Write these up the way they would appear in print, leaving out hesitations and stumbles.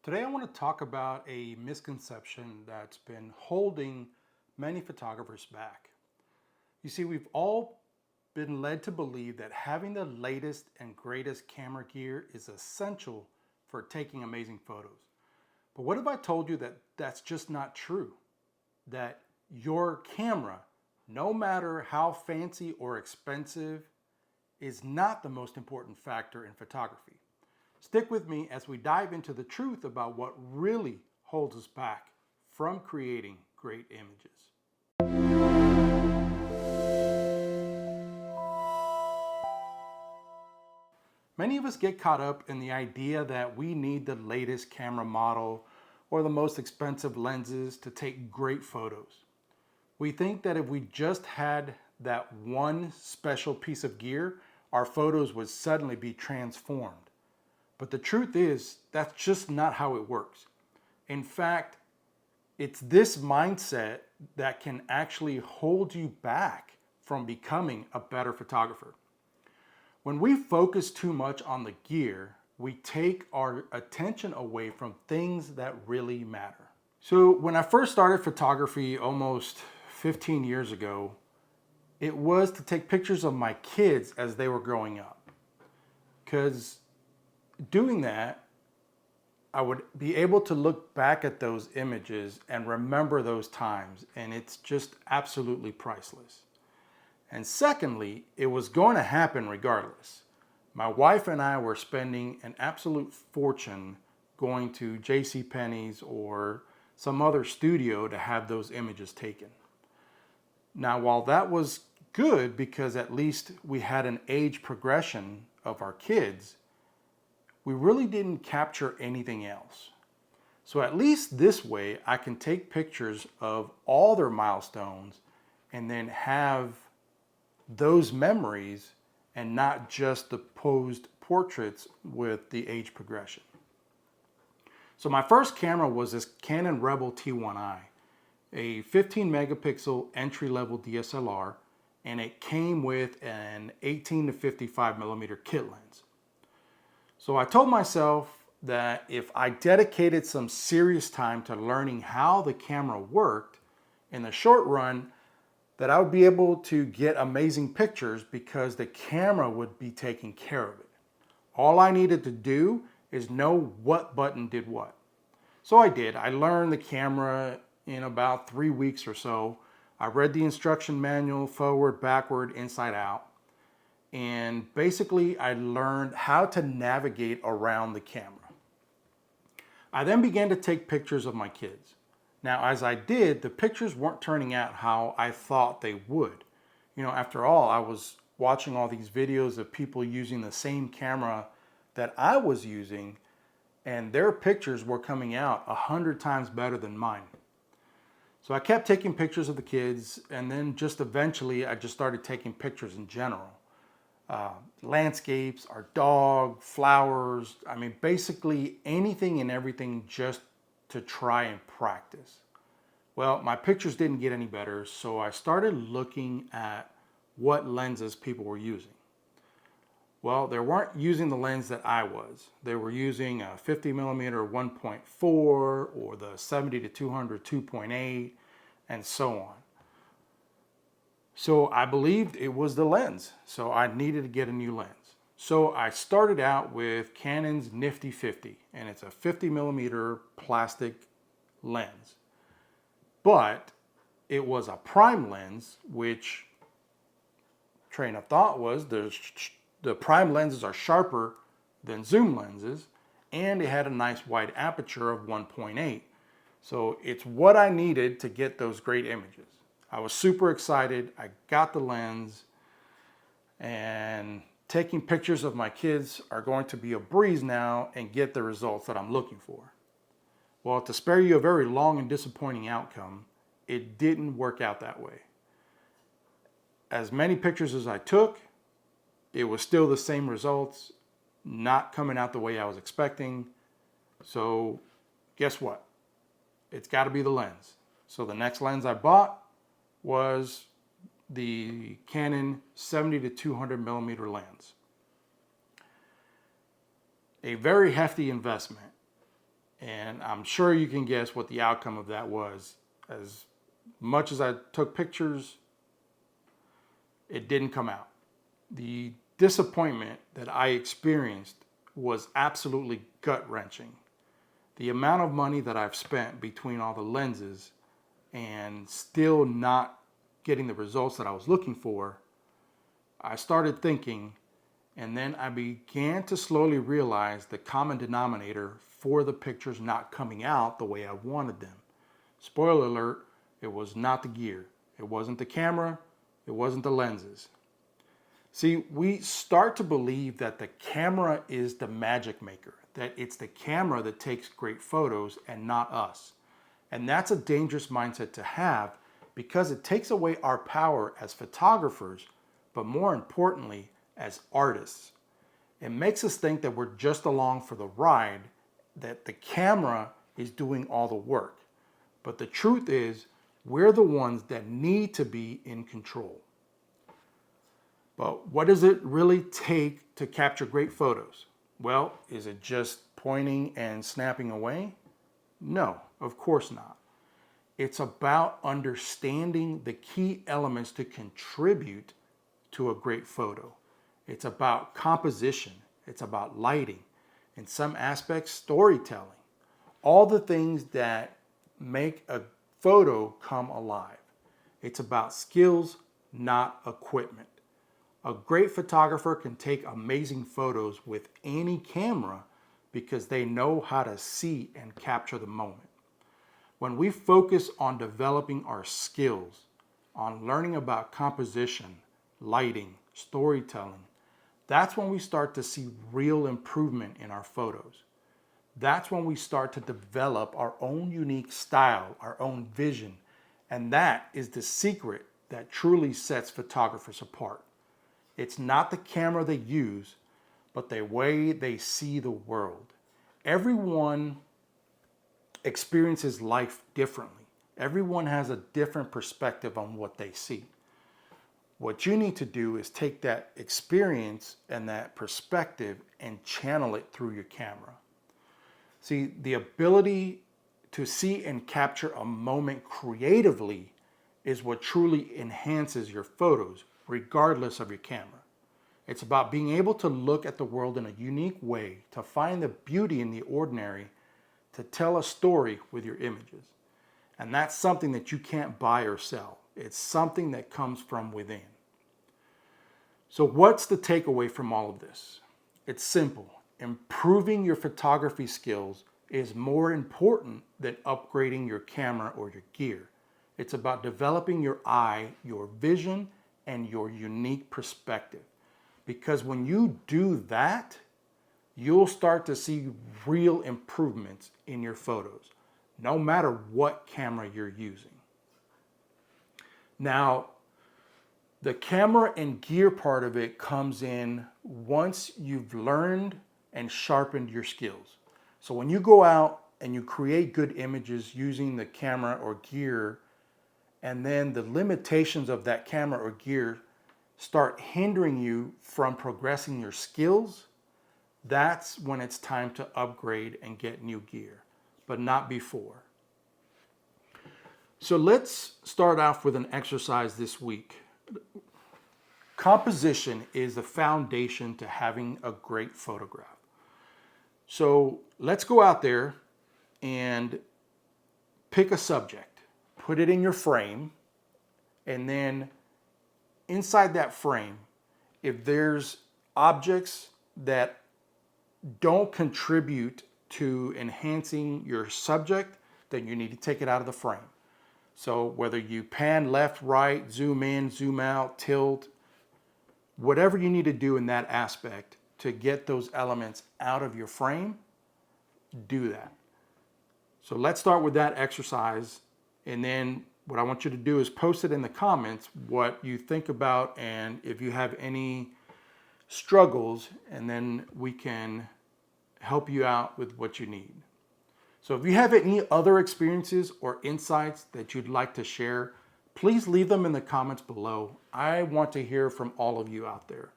Today I want to talk about a misconception that's been holding many photographers back. You see, we've all been led to believe that having the latest and greatest camera gear is essential for taking amazing photos. But what if I told you that that's just not true? That your camera, no matter how fancy or expensive, is not the most important factor in photography. Stick with me as we dive into the truth about what really holds us back from creating great images. Many of us get caught up in the idea that we need the latest camera model or the most expensive lenses to take great photos. We think that if we just had that one special piece of gear, our photos would suddenly be transformed. But the truth is, that's just not how it works. In fact, it's this mindset that can actually hold you back from becoming a better photographer. When we focus too much on the gear, we take our attention away from things that really matter. So when I first started photography almost 15 years ago, it was to take pictures of my kids as they were growing up. Because doing that, I would be able to look back at those images and remember those times, and it's just absolutely priceless. And secondly, it was going to happen regardless. My wife and I were spending an absolute fortune going to JCPenney's or some other studio to have those images taken. Now, while that was good because at least we had an age progression of our kids, we really didn't capture anything else. So at least this way, I can take pictures of all their milestones and then have those memories and not just the posed portraits with the age progression. So my first camera was this Canon Rebel T1i, a 15 megapixel entry-level DSLR, and it came with an 18 to 55 millimeter kit lens. So I told myself that if I dedicated some serious time to learning how the camera worked in the short run, that I would be able to get amazing pictures because the camera would be taking care of it. All I needed to do is know what button did what. So I did. I learned the camera in about 3 weeks or so. I read the instruction manual forward, backward, inside out. And basically I learned how to navigate around the camera. I then began to take pictures of my kids. Now, as I did, the pictures weren't turning out how I thought they would. After all, I was watching all these videos of people using the same camera that I was using, and their pictures were coming out 100 times better than mine. So I kept taking pictures of the kids, and then just eventually I just started taking pictures in general. Landscapes, our dog, flowers, basically anything and everything just to try and practice. Well, my pictures didn't get any better, so I started looking at what lenses people were using. Well, they weren't using the lens that I was. They were using a 50 millimeter 1.4 or the 70 to 200 2.8 and so on. So I believed it was the lens, so I needed to get a new lens. So I started out with Canon's Nifty 50, and it's a 50 millimeter plastic lens. But it was a prime lens, which train of thought was the prime lenses are sharper than zoom lenses, and it had a nice wide aperture of 1.8. So it's what I needed to get those great images. I was super excited. I got the lens, and taking pictures of my kids are going to be a breeze now and get the results that I'm looking for. Well, to spare you a very long and disappointing outcome, it didn't work out that way. As many pictures as I took, it was still the same results, not coming out the way I was expecting. So guess what? It's got to be the lens. So the next lens I bought was the Canon 70 to 200 millimeter lens. A very hefty investment. And I'm sure you can guess what the outcome of that was. As much as I took pictures, it didn't come out. The disappointment that I experienced was absolutely gut-wrenching. The amount of money that I've spent between all the lenses and still not getting the results that I was looking for, I started thinking, and then I began to slowly realize the common denominator for the pictures not coming out the way I wanted them. Spoiler alert, it was not the gear. It wasn't the camera. It wasn't the lenses. See, we start to believe that the camera is the magic maker, that it's the camera that takes great photos and not us. And that's a dangerous mindset to have because it takes away our power as photographers, but more importantly, as artists. It makes us think that we're just along for the ride, that the camera is doing all the work. But the truth is, we're the ones that need to be in control. But what does it really take to capture great photos? Well, is it just pointing and snapping away? No, of course not. It's about understanding the key elements to contribute to a great photo. It's about composition. It's about lighting. In some aspects, storytelling. All the things that make a photo come alive. It's about skills, not equipment. A great photographer can take amazing photos with any camera because they know how to see and capture the moment. When we focus on developing our skills, on learning about composition, lighting, storytelling, that's when we start to see real improvement in our photos. That's when we start to develop our own unique style, our own vision, and that is the secret that truly sets photographers apart. It's not the camera they use, but the way they see the world. Everyone experiences life differently. Everyone has a different perspective on what they see. What you need to do is take that experience and that perspective and channel it through your camera. See, the ability to see and capture a moment creatively is what truly enhances your photos, regardless of your camera. It's about being able to look at the world in a unique way, to find the beauty in the ordinary, to tell a story with your images. And that's something that you can't buy or sell. It's something that comes from within. So what's the takeaway from all of this? It's simple. Improving your photography skills is more important than upgrading your camera or your gear. It's about developing your eye, your vision, and your unique perspective. Because when you do that, you'll start to see real improvements in your photos, no matter what camera you're using. Now, the camera and gear part of it comes in once you've learned and sharpened your skills. So when you go out and you create good images using the camera or gear, and then the limitations of that camera or gear start hindering you from progressing your skills, that's when it's time to upgrade and get new gear, but not before. So let's start off with an exercise this week. Composition is the foundation to having a great photograph. So let's go out there and pick a subject, put it in your frame, and then inside that frame, if there's objects that don't contribute to enhancing your subject, then you need to take it out of the frame. So whether you pan left, right, zoom in, zoom out, tilt, whatever you need to do in that aspect to get those elements out of your frame, do that. So let's start with that exercise, and then what I want you to do is post it in the comments what you think about and if you have any struggles, and then we can help you out with what you need. So if you have any other experiences or insights that you'd like to share, please leave them in the comments below. I want to hear from all of you out there.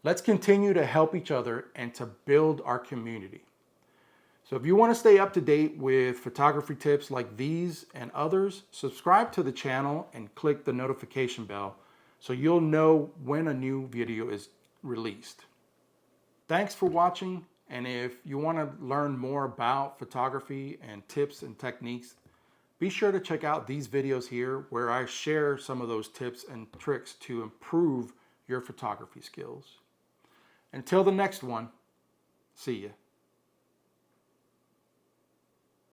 Let's continue to help each other and to build our community. So if you want to stay up to date with photography tips like these and others, subscribe to the channel and click the notification bell so you'll know when a new video is released. Thanks for watching, and if you want to learn more about photography and tips and techniques, be sure to check out these videos here where I share some of those tips and tricks to improve your photography skills. Until the next one, see ya.